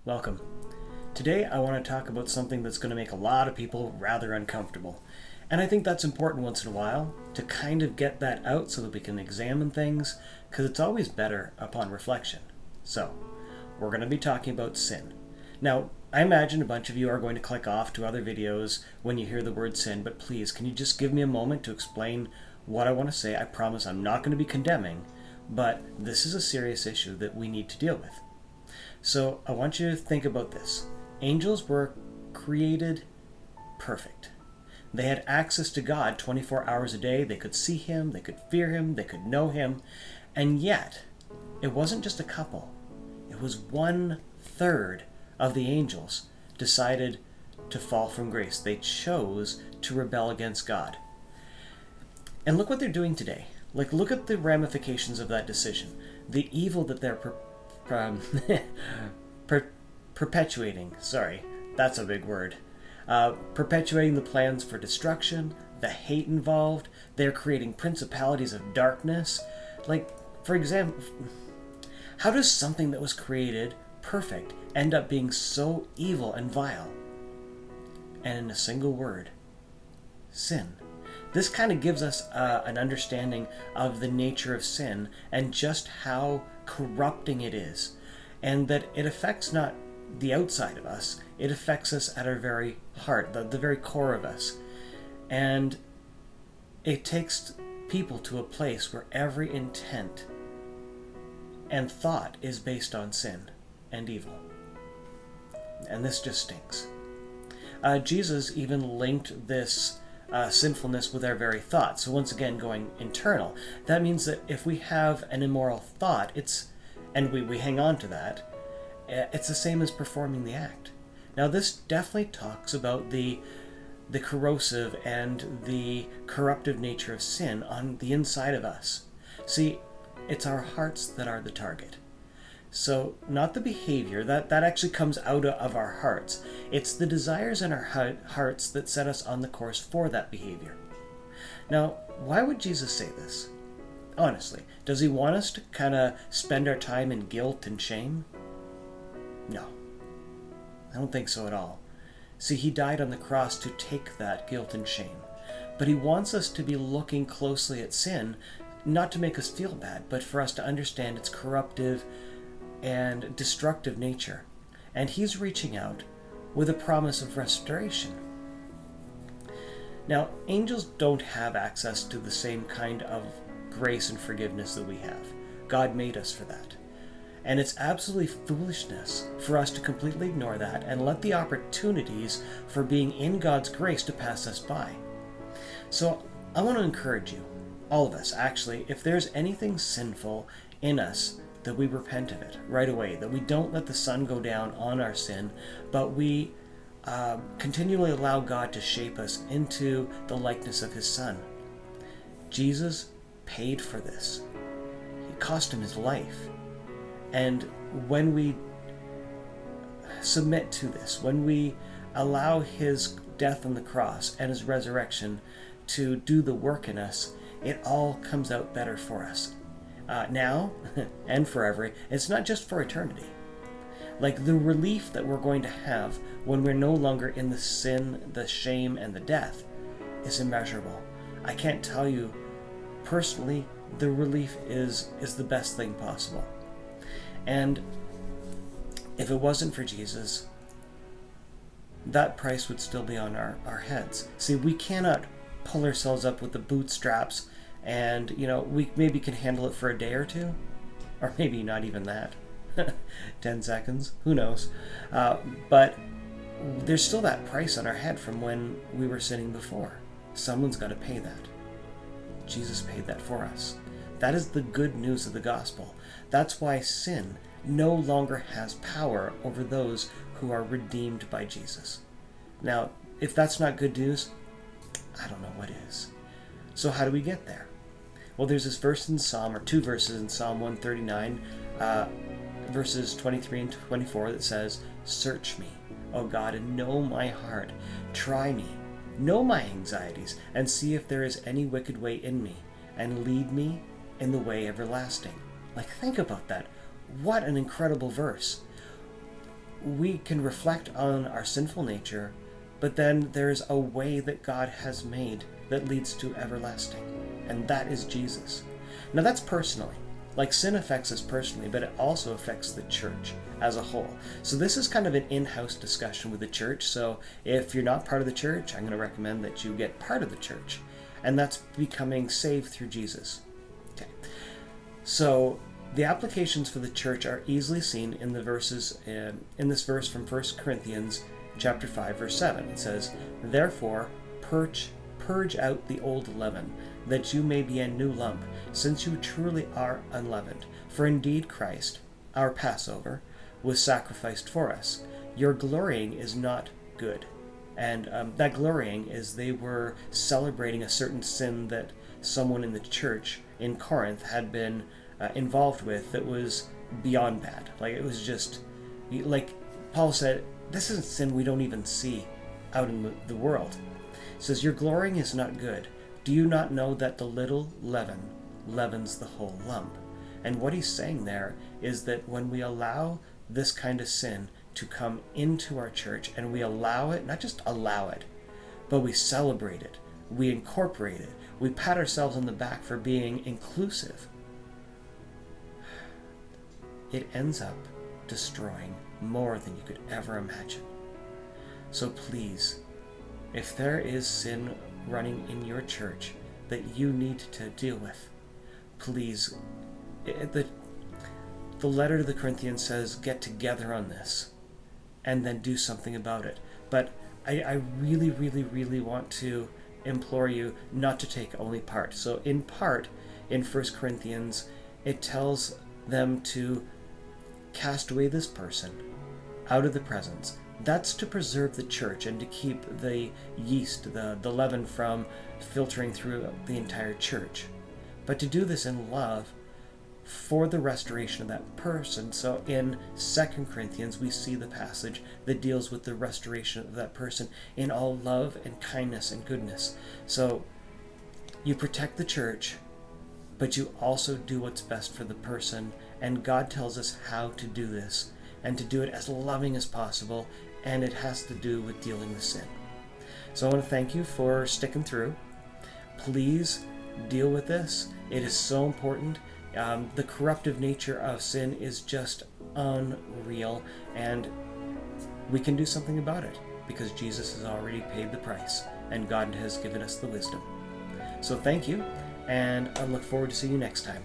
Welcome. Today I want to talk about something that's going to make a lot of people rather uncomfortable. And I think that's important once in a while to kind of get that out so that we can examine things, because it's always better upon reflection. So, we're going to be talking about sin. Now, I imagine a bunch of you are going to click off to other videos when you hear the word sin, but please, can you just give me a moment to explain what I want to say? I promise I'm not going to be condemning, but this is a serious issue that we need to deal with. So I want you to think about this. Angels were created perfect. They had access to God 24 hours a day. They could see Him, they could fear Him, they could know Him. And yet, it wasn't just a couple. It was 1/3 of the angels decided to fall from grace. They chose to rebel against God. And look what they're doing today. Look at the ramifications of that decision. The evil that they're perpetuating. Sorry, that's a big word. Perpetuating the plans for destruction, the hate involved. They're creating principalities of darkness. For example, how does something that was created perfect end up being so evil and vile? And in a single word, sin. This kind of gives us an understanding of the nature of sin and just how corrupting it is, and that it affects not the outside of us, it affects us at our very heart, the very core of us. And it takes people to a place where every intent and thought is based on sin and evil. And this just stinks. Jesus even linked this sinfulness with our very thoughts. So once again, going internal. That means that if we have an immoral thought, and we hang on to that, it's the same as performing the act. Now this definitely talks about the corrosive and the corruptive nature of sin on the inside of us. See, it's our hearts that are the target. So not the behavior, that actually comes out of our hearts. It's the desires in our hearts that set us on the course for that behavior. Now, why would Jesus say this? Honestly, does He want us to kind of spend our time in guilt and shame? No, I don't think so at all. See, He died on the cross to take that guilt and shame. But He wants us to be looking closely at sin, not to make us feel bad, but for us to understand its corruptive and destructive nature. And He's reaching out with a promise of restoration. Now, angels don't have access to the same kind of grace and forgiveness that we have. God made us for that. And it's absolutely foolishness for us to completely ignore that and let the opportunities for being in God's grace to pass us by. So I want to encourage you, all of us actually, if there's anything sinful in us, that we repent of it right away, that we don't let the sun go down on our sin, but we continually allow God to shape us into the likeness of His Son. Jesus paid for this. It cost Him His life. And when we submit to this, when we allow His death on the cross and His resurrection to do the work in us, it all comes out better for us. Now and forever. It's not just for eternity. The relief that we're going to have when we're no longer in the sin, the shame, and the death is immeasurable. I can't tell you personally, the relief is the best thing possible. And if it wasn't for Jesus, that price would still be on our heads. See, we cannot pull ourselves up with the bootstraps and, we maybe can handle it for a day or two, or maybe not even that. 10 seconds, who knows? But there's still that price on our head from when we were sinning before. Someone's got to pay that. Jesus paid that for us. That is the good news of the gospel. That's why sin no longer has power over those who are redeemed by Jesus. Now, if that's not good news, I don't know what is. So how do we get there? Well, there's this verse in Psalm, or two verses in Psalm 139, verses 23 and 24 that says, "Search me, O God, and know my heart. Try me, know my anxieties, and see if there is any wicked way in me, and lead me in the way everlasting." Think about that. What an incredible verse. we can reflect on our sinful nature, but then there's a way that God has made that leads to everlasting, and that is Jesus. Now that's personally. Like, sin affects us personally, but it also affects the church as a whole. So this is kind of an in-house discussion with the church. So if you're not part of the church, I'm going to recommend that you get part of the church, and that's becoming saved through Jesus. Okay. So the applications for the church are easily seen in the verses in this verse from 1 Corinthians chapter 5, verse 7. It says, "Therefore purge out the old leaven, that you may be a new lump, since you truly are unleavened. For indeed Christ, our Passover, was sacrificed for us. Your glorying is not good." And that glorying is they were celebrating a certain sin that someone in the church in Corinth had been involved with that was beyond bad. Like, it was just, like Paul said, this is a sin we don't even see out in the world. He says, "Your glorying is not good. Do you not know that the little leaven leavens the whole lump?" And what he's saying there is that when we allow this kind of sin to come into our church, and we allow it, not just allow it, but we celebrate it, we incorporate it, we pat ourselves on the back for being inclusive, it ends up destroying more than you could ever imagine. So please, if there is sin running in your church that you need to deal with, please, the letter to the Corinthians says, get together on this and then do something about it. But I really, really, really want to implore you not to take only part. So in part, in 1 Corinthians, it tells them to cast away this person out of the presence. That's to preserve the church and to keep the yeast, the leaven, from filtering through the entire church. But to do this in love for the restoration of that person. So in 2 Corinthians, we see the passage that deals with the restoration of that person in all love and kindness and goodness. So you protect the church, but you also do what's best for the person. And God tells us how to do this, and to do it as loving as possible, and it has to do with dealing with sin. So I want to thank you for sticking through. Please deal with this. It is so important. The corruptive nature of sin is just unreal, and we can do something about it because Jesus has already paid the price, and God has given us the wisdom. So thank you, and I look forward to seeing you next time.